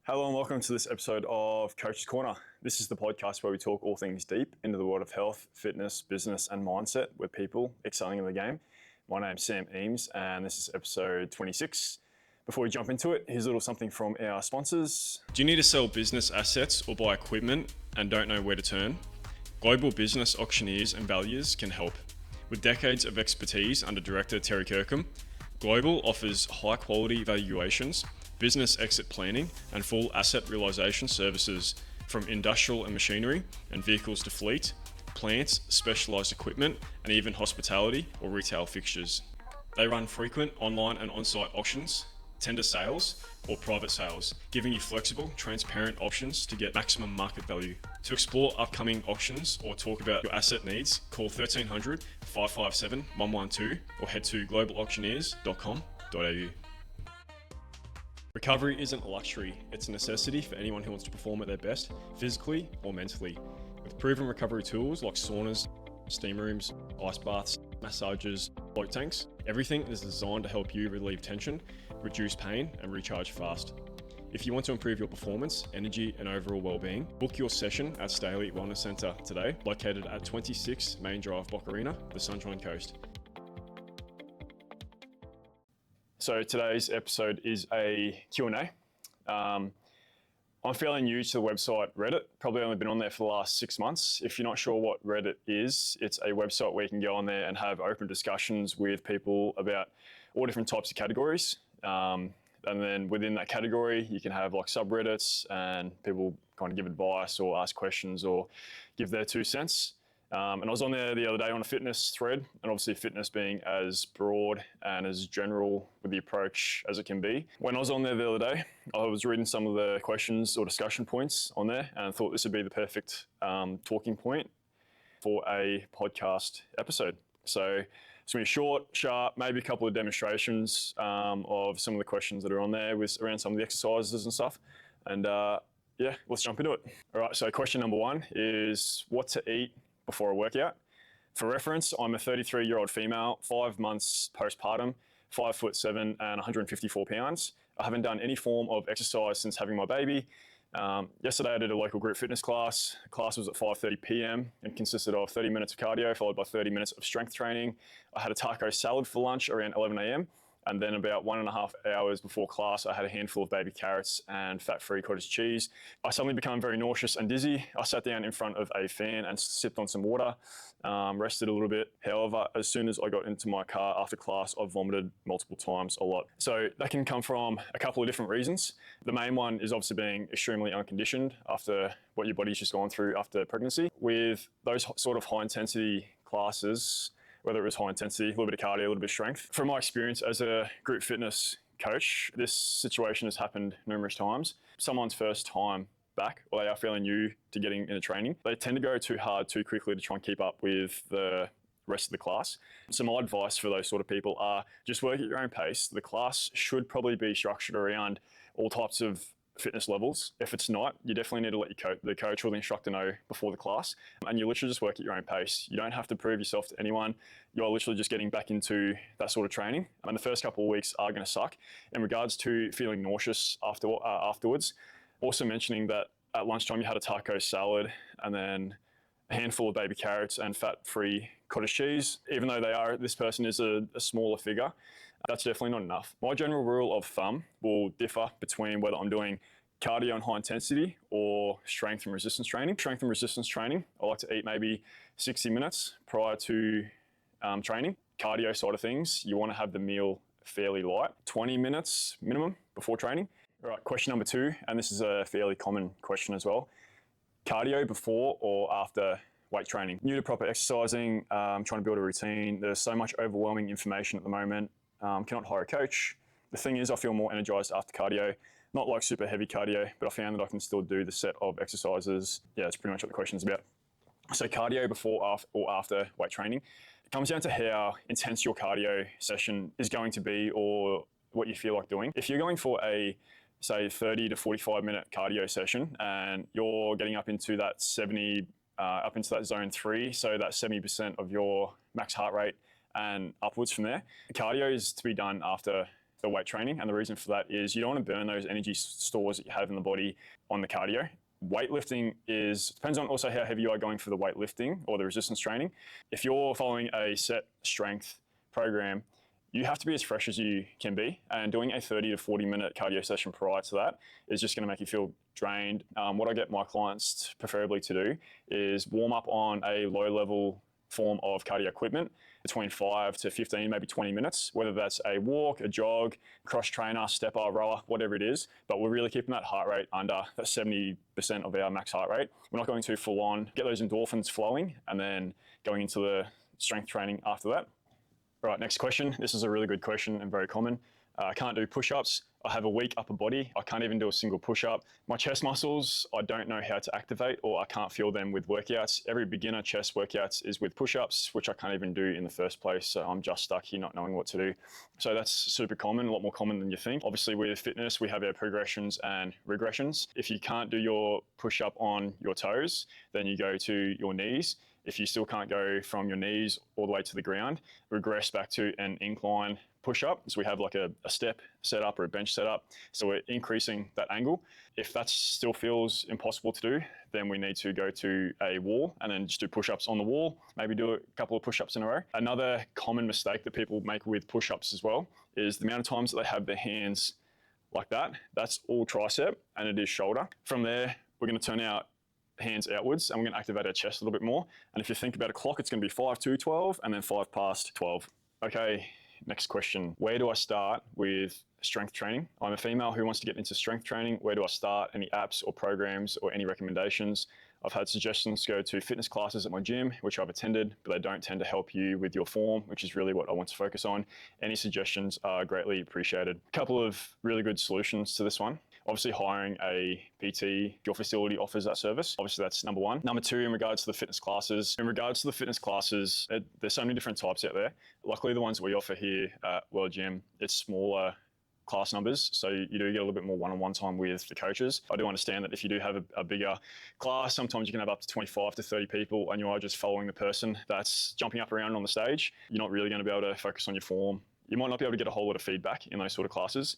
Hello and welcome to this episode of Coach's Corner. This is the podcast where we talk all things deep into the world of health, fitness, business and mindset with people excelling in the game. My name's Sam Eames and this is episode 26. Before we jump into it, here's a little something from our sponsors. Do you need to sell business assets or buy equipment and don't know where to turn? Global business auctioneers and valuers can help. With decades of expertise under Director Terry Kirkham, Global offers high quality valuations, business exit planning and full asset realization services from industrial and machinery and vehicles to fleet, plants, specialized equipment and even hospitality or retail fixtures. They run frequent online and on-site auctions, tender sales or private sales, giving you flexible, transparent options to get maximum market value. To explore upcoming auctions or talk about your asset needs, call 1300 557 112 or head to globalauctioneers.com.au. Recovery isn't a luxury, it's a necessity for anyone who wants to perform at their best, physically or mentally. With proven recovery tools like saunas, steam rooms, ice baths, massages, float tanks, everything is designed to help you relieve tension, reduce pain and recharge fast. If you want to improve your performance, energy and overall well-being, book your session at Staley Wellness Centre today, located at 26 Main Drive, Bocarina, the Sunshine Coast. So today's episode is a Q&A. I'm fairly new to the website Reddit, probably only been on there for the last 6 months. If you're not sure what Reddit is, it's a website where you can go on there and have open discussions with people about all different types of categories. And then within that category, you can have like subreddits and people kind of give advice or ask questions or give their 2 cents. And I was on there the other day on a fitness thread, and obviously fitness being as broad and as general with the approach as it can be. When I was on there the other day, I was reading some of the questions or discussion points on there and I thought this would be the perfect talking point for a podcast episode. So it's going to be short, sharp, maybe a couple of demonstrations of some of the questions that are on there with around some of the exercises and stuff. And yeah, let's jump into it. All right, so question number 1 is what to eat before a workout. For reference, I'm a 33-year-old female, 5 months postpartum, 5'7" and 154 pounds. I haven't done any form of exercise since having my baby. Yesterday I did a local group fitness class. The class was at 5:30 p.m. and consisted of 30 minutes of cardio followed by 30 minutes of strength training. I had a taco salad for lunch around 11 a.m. and then about 1.5 hours before class, I had a handful of baby carrots and fat-free cottage cheese. I suddenly became very nauseous and dizzy. I sat down in front of a fan and sipped on some water, rested a little bit. However, as soon as I got into my car after class, I vomited multiple times a lot. So that can come from a couple of different reasons. The main one is obviously being extremely unconditioned after what your body's just gone through after pregnancy. With those sort of high-intensity classes, whether it was high intensity, a little bit of cardio, a little bit of strength. From my experience as a group fitness coach, this situation has happened numerous times. Someone's first time back, or they are fairly new to getting into training, they tend to go too hard too quickly to try and keep up with the rest of the class. So my advice for those sort of people are just work at your own pace. The class should probably be structured around all types of fitness levels. If it's not, you definitely need to let the coach or the instructor know before the class, and you literally just work at your own pace. You don't have to prove yourself to anyone. You're literally just getting back into that sort of training, and the first couple of weeks are going to suck. In regards to feeling nauseous afterwards, also mentioning that at lunchtime you had a taco salad and then a handful of baby carrots and fat-free cottage cheese. Even though this person is a smaller figure, that's definitely not enough. My general rule of thumb will differ between whether I'm doing cardio and high intensity or strength and resistance training. Strength and resistance training, I like to eat maybe 60 minutes prior to training. Cardio side of things, you want to have the meal fairly light, 20 minutes minimum before training. All right, question number 2, and this is a fairly common question as well. Cardio before or after weight training? New to proper exercising, trying to build a routine. There's so much overwhelming information at the moment. Cannot hire a coach. The thing is, I feel more energized after cardio, not like super heavy cardio, but I found that I can still do the set of exercises. Yeah, that's pretty much what the question's about. So cardio before or after weight training, it comes down to how intense your cardio session is going to be or what you feel like doing. If you're going for a, say, 30 to 45 minute cardio session and you're getting up into that up into that zone 3, so that's 70% of your max heart rate and upwards from there. Cardio is to be done after the weight training. And the reason for that is you don't want to burn those energy stores that you have in the body on the cardio. Weightlifting depends on also how heavy you are going for the weightlifting or the resistance training. If you're following a set strength program, you have to be as fresh as you can be, and doing a 30 to 40 minute cardio session prior to that is just going to make you feel drained. What I get my clients preferably to do is warm up on a low level form of cardio equipment between 5 to 15, maybe 20 minutes, whether that's a walk, a jog, cross trainer, stepper, rower, whatever it is. But we're really keeping that heart rate under that 70% of our max heart rate. We're not going too full on, get those endorphins flowing, and then going into the strength training after that. Right, next question. This is a really good question and very common. I can't do push-ups. I have a weak upper body. I can't even do a single push-up. My chest muscles, I don't know how to activate, or I can't feel them with workouts. Every beginner chest workouts is with push-ups, which I can't even do in the first place. So I'm just stuck here not knowing what to do. So that's super common, a lot more common than you think. Obviously with fitness, we have our progressions and regressions. If you can't do your push-up on your toes, then you go to your knees. If you still can't go from your knees all the way to the ground, regress back to an incline push-up. So we have like a step setup or a bench setup. So we're increasing that angle. If that still feels impossible to do, then we need to go to a wall and then just do push-ups on the wall, maybe do a couple of push-ups in a row. Another common mistake that people make with push-ups as well is the amount of times that they have their hands like that. That's all tricep and it is shoulder. From there, we're going to turn our hands outwards and we're going to activate our chest a little bit more. And if you think about a clock, it's going to be 5 to 12 and then 5 past 12. Okay, next question. Where do I start with strength training? I'm a female who wants to get into strength training. Where do I start? Any apps or programs or any recommendations? I've had suggestions to go to fitness classes at my gym, which I've attended, but they don't tend to help you with your form, which is really what I want to focus on. Any suggestions are greatly appreciated. A couple of really good solutions to this one. Obviously, hiring a PT, your facility offers that service. Obviously, that's number one. Number two, in regards to the fitness classes. In regards to the fitness classes, there's so many different types out there. Luckily, the ones that we offer here at World Gym, it's smaller class numbers, so you do get a little bit more one-on-one time with the coaches. I do understand that if you do have a bigger class, sometimes you can have up to 25 to 30 people and you are just following the person that's jumping up around on the stage. You're not really going to be able to focus on your form. You might not be able to get a whole lot of feedback in those sort of classes.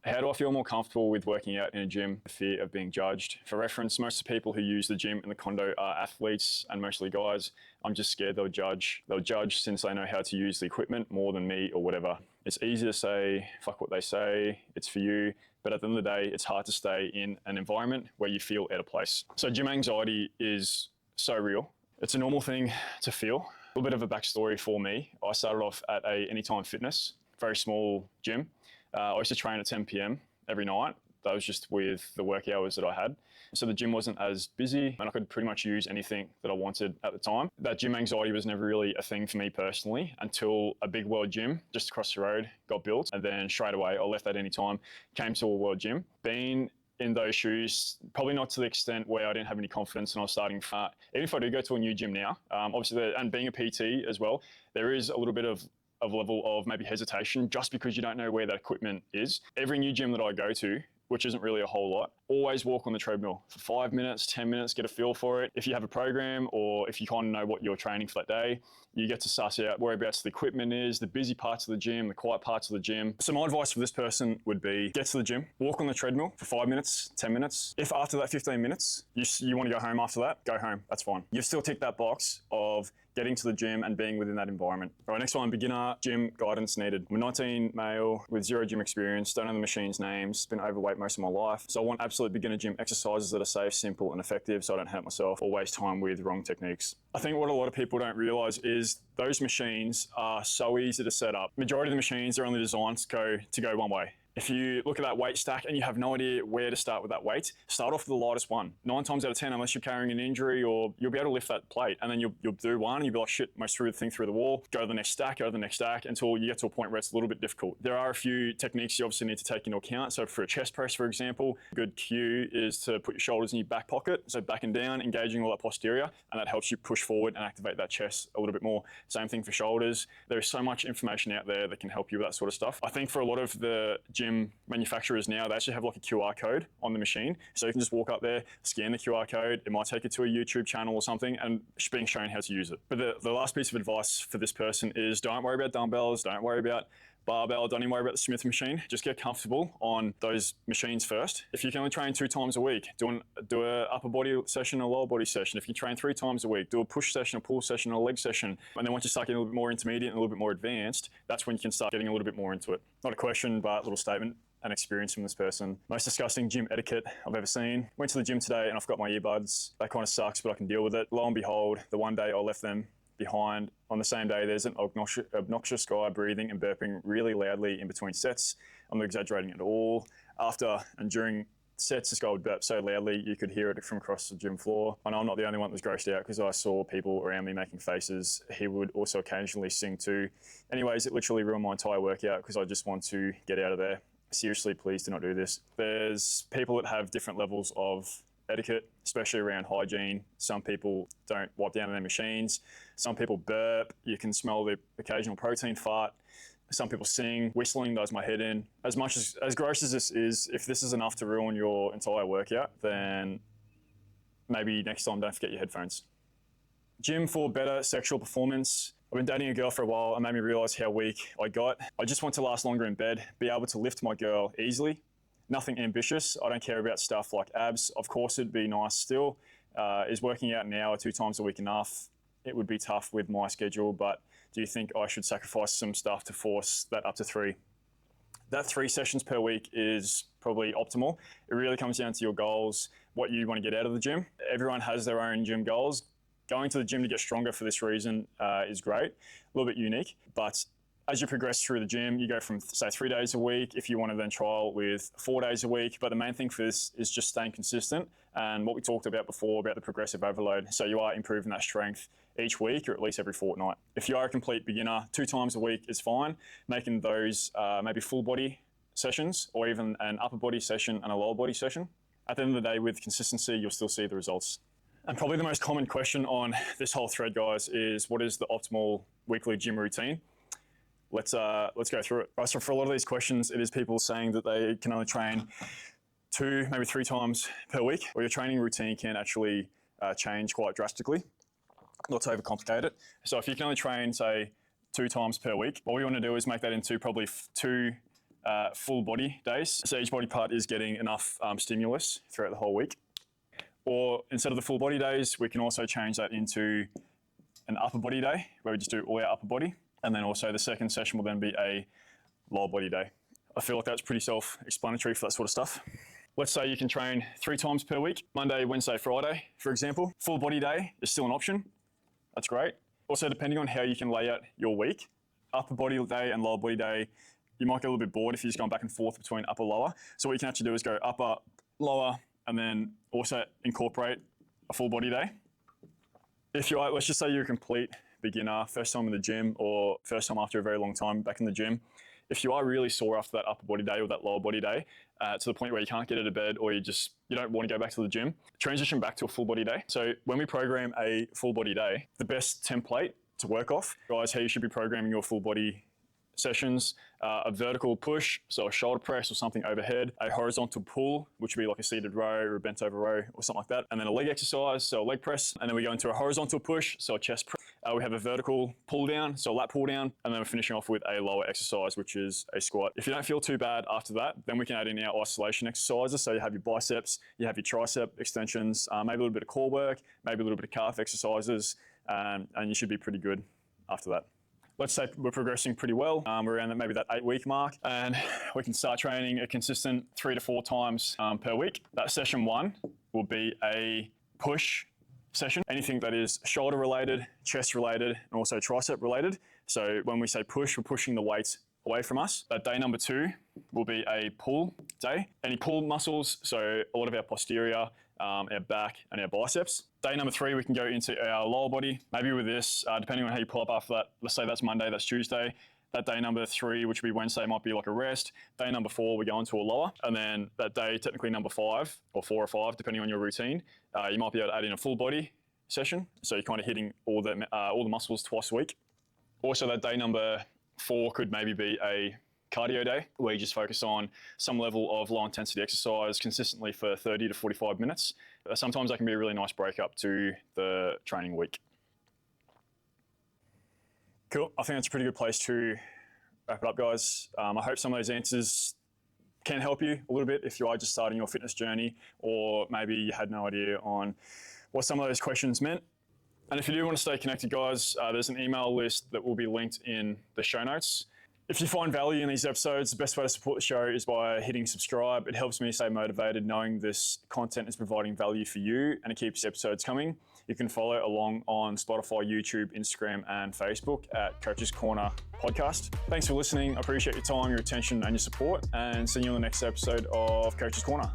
How do I feel more comfortable with working out in a gym? The fear of being judged. For reference, most of the people who use the gym and the condo are athletes and mostly guys. I'm just scared they'll judge. They'll judge since they know how to use the equipment more than me or whatever. It's easy to say, fuck what they say, it's for you. But at the end of the day, it's hard to stay in an environment where you feel out of place. So gym anxiety is so real. It's a normal thing to feel. A little bit of a backstory for me. I started off at a Anytime Fitness, very small gym. I used to train at 10 p.m. every night. That was just with the work hours that I had. So the gym wasn't as busy and I could pretty much use anything that I wanted at the time. That gym anxiety was never really a thing for me personally until a big World Gym just across the road got built. And then straight away, I left that Anytime, came to a World Gym. Being in those shoes, probably not to the extent where I didn't have any confidence and I was starting fat. Even if I do go to a new gym now, obviously, and being a PT as well, there is a little bit of level of maybe hesitation just because you don't know where that equipment is. Every new gym that I go to, which isn't really a whole lot, always walk on the treadmill for 5 minutes, 10 minutes, get a feel for it. If you have a program or if you kind of know what you're training for that day, you get to suss out whereabouts the equipment is, the busy parts of the gym, the quiet parts of the gym. So my advice for this person would be get to the gym, walk on the treadmill for 5 minutes, 10 minutes. If after that 15 minutes, you want to go home after that, go home, that's fine. You've still ticked that box of getting to the gym and being within that environment. All right, next one, beginner gym guidance needed. I'm a 19 male with 0 gym experience, don't know the machine's names, been overweight most of my life. So I want absolute beginner gym exercises that are safe, simple, and effective so I don't hurt myself or waste time with wrong techniques. I think what a lot of people don't realize is those machines are so easy to set up. Majority of the machines are only designed to go one way. If you look at that weight stack and you have no idea where to start with that weight, start off with the lightest one. 9 times out of 10, unless you're carrying an injury or you'll be able to lift that plate and then you'll do one and you'll be like, shit, most threw the thing through the wall, go to the next stack, until you get to a point where it's a little bit difficult. There are a few techniques you obviously need to take into account. So for a chest press, for example, a good cue is to put your shoulders in your back pocket. So back and down, engaging all that posterior, and that helps you push forward and activate that chest a little bit more. Same thing for shoulders. There's so much information out there that can help you with that sort of stuff. I think for a lot of the gym manufacturers now, they actually have like a QR code on the machine. So you can just walk up there, scan the QR code. It might take you to a YouTube channel or something and being shown how to use it. But the last piece of advice for this person is don't worry about dumbbells. Don't worry about barbell, don't even worry about the Smith machine. Just get comfortable on those machines first. If you can only train 2 times a week, do a upper body session, a lower body session. If you train 3 times a week, do a push session, a pull session, a leg session. And then once you start getting a little bit more intermediate and a little bit more advanced, that's when you can start getting a little bit more into it. Not a question, but a little statement and experience from this person. Most disgusting gym etiquette I've ever seen. Went to the gym today and I forgot my earbuds. That kind of sucks, but I can deal with it. Lo and behold, the one day I left them behind, on the same day there's an obnoxious guy breathing and burping really loudly in between sets. I'm not exaggerating at all. After and during sets, this guy would burp so loudly you could hear it from across the gym floor. I know I'm not the only one that was grossed out because I saw people around me making faces. He would also occasionally sing too. Anyways, it literally ruined my entire workout because I just want to get out of there. Seriously, please do not do this. There's people that have different levels of etiquette, especially around hygiene. Some people don't wipe down their machines. Some people burp. You can smell the occasional protein fart. Some people sing. Whistling does my head in. As gross as this is, if this is enough to ruin your entire workout, then maybe next time don't forget your headphones. Gym for better sexual performance. I've been dating a girl for a while and made me realise how weak I got. I just want to last longer in bed, be able to lift my girl easily. Nothing ambitious. I don't care about stuff like abs. Of course, it'd be nice still. Is working out an hour 2 times a week enough? It would be tough with my schedule, but do you think I should sacrifice some stuff to force that up to 3? That 3 sessions per week is probably optimal. It really comes down to your goals, what you want to get out of the gym. Everyone has their own gym goals. Going to the gym to get stronger for this reason is great, a little bit unique, but as you progress through the gym, you go from, say, 3 days a week if you want to then trial with 4 days a week. But the main thing for this is just staying consistent and what we talked about before about the progressive overload. So you are improving that strength each week or at least every fortnight. If you are a complete beginner, 2 times a week is fine. Making those maybe full body sessions or even an upper body session and a lower body session. At the end of the day, with consistency, you'll still see the results. And probably the most common question on this whole thread, guys, is what is the optimal weekly gym routine? Let's go through it. Right, so for a lot of these questions, it is people saying that they can only train 2, maybe 3 times per week, or your training routine can actually change quite drastically. Not to overcomplicate it. So if you can only train, say, 2 times per week, what we want to do is make that into probably 2 full body days. So each body part is getting enough stimulus throughout the whole week. Or instead of the full body days, we can also change that into an upper body day, where we just do all our upper body. And then also the second session will then be a lower body day. I feel like that's pretty self-explanatory for that sort of stuff. Let's say you can train 3 times per week, Monday, Wednesday, Friday, for example. Full body day is still an option. That's great. Also, depending on how you can lay out your week, upper body day and lower body day, you might get a little bit bored if you're just going back and forth between upper, lower. So what you can actually do is go upper, lower, and then also incorporate a full body day. If you're, let's just say you're a complete beginner, first time in the gym or first time after a very long time back in the gym, if you are really sore after that upper body day or that lower body day, to the point where you can't get out of bed or you don't want to go back to the gym, transition back to a full body day. So when we program a full body day, the best template to work off, guys, how you should be programming your full body sessions, a vertical push, so a shoulder press or something overhead, a horizontal pull, which would be like a seated row or a bent over row or something like that, and then a leg exercise, so a leg press, and then we go into a horizontal push, so a chest press. We have a vertical pull down, so a lat pull down, and then we're finishing off with a lower exercise, which is a squat. If you don't feel too bad after that, then we can add in our isolation exercises, so you have your biceps, you have your tricep extensions, maybe a little bit of core work, maybe a little bit of calf exercises, and you should be pretty good after that. Let's say we're progressing pretty well. We're around maybe that 8-week mark, and we can start training a consistent 3 to 4 times per week. That session 1 will be a push session. Anything that is shoulder related, chest related, and also tricep related. So when we say push, we're pushing the weight away from us. Day number 2 will be a pull day. Any pull muscles, so a lot of our posterior, our back and our biceps. Day number 3, we can go into our lower body. Maybe with this, depending on how you pull up after that, let's say that's Monday, that's Tuesday. That day number 3, which would be Wednesday, might be like a rest. Day number 4, we go into a lower. And then that day, technically number 5 or 4 or 5, depending on your routine, you might be able to add in a full body session. So you're kind of hitting all the muscles twice a week. Also that day number 4 could maybe be a cardio day where you just focus on some level of low intensity exercise consistently for 30 to 45 minutes. Sometimes that can be a really nice break up to the training week. Cool, I think that's a pretty good place to wrap it up, guys. I hope some of those answers can help you a little bit if you are just starting your fitness journey, or maybe you had no idea on what some of those questions meant. And if you do want to stay connected, guys, there's an email list that will be linked in the show notes. If you find value in these episodes, the best way to support the show is by hitting subscribe. It helps me stay motivated knowing this content is providing value for you, and it keeps episodes coming. You can follow along on Spotify, YouTube, Instagram, and Facebook at Coach's Corner Podcast. Thanks for listening. I appreciate your time, your attention, and your support, and see you on the next episode of Coach's Corner.